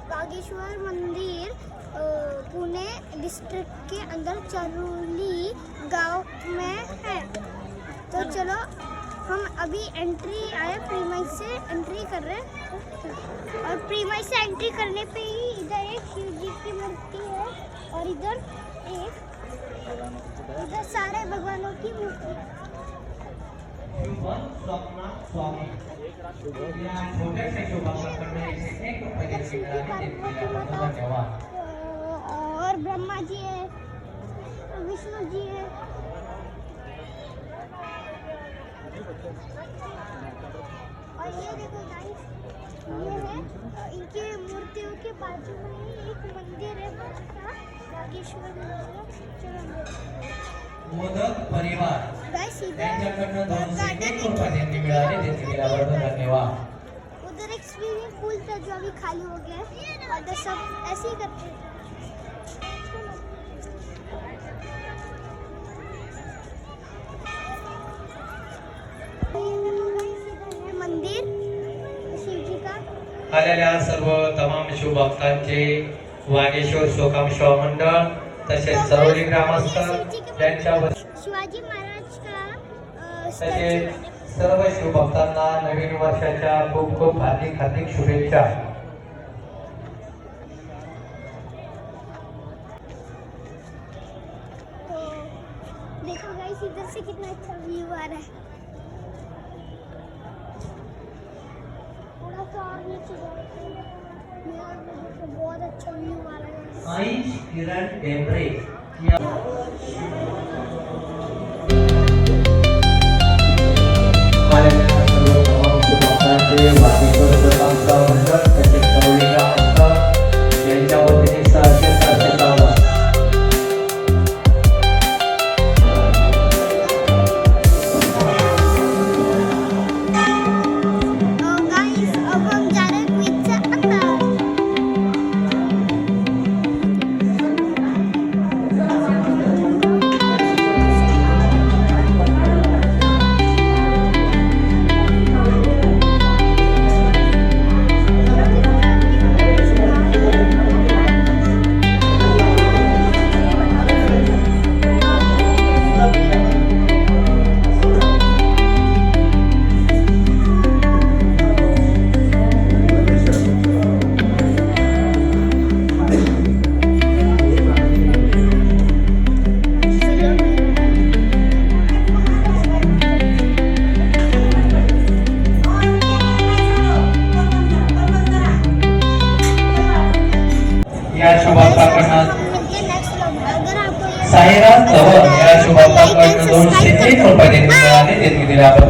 वागेश्वर मंदिर पुणे डिस्ट्रिक्ट के अंदर चरुली गांव में है। तो चलो हम अभी एंट्री आए, प्रीमाइस से एंट्री कर रहे हैं और प्रीमाइस से एंट्री करने पे ही इधर एक शिव जी की मूर्ति है और इधर सारे भगवानों की मूर्ति। और ब्रह्मा जी है, विष्णु जी है। और ये देखो गाइस, ये है इनके मूर्तियों के बाजू में ही एक मंदिर है वागेश्वर मंदिर। मोदक परिवार धन्यवाद। उधर एक स्विमिंग पूल था जो अभी खाली हो गया है और तो सब ऐसे ही करते हैं। मंदिर शिव जी का। आलेल्या सर्व तमाम शुभ भक्तांचे वागेश्वर सोकाम शिव मंडळ तसेच चरोली ग्रामस्थ यांच्या शिवाजी महाराज का तसेच सर्व शिव भक्तांना नवीन वर्षाच्या खूप खूप हार्दिक शुभेच्छा। तो देखो गाइस, इधर से कितना अच्छा व्यू आ रहा है। थोड़ा सा और नीचे बहुत अच्छा व्यू आ रहा है। आईश किरण डेंबरे या शुभाकांक्षात साईराम तवर या शुभाकांक्षात 203 रुपये देण्यात आले.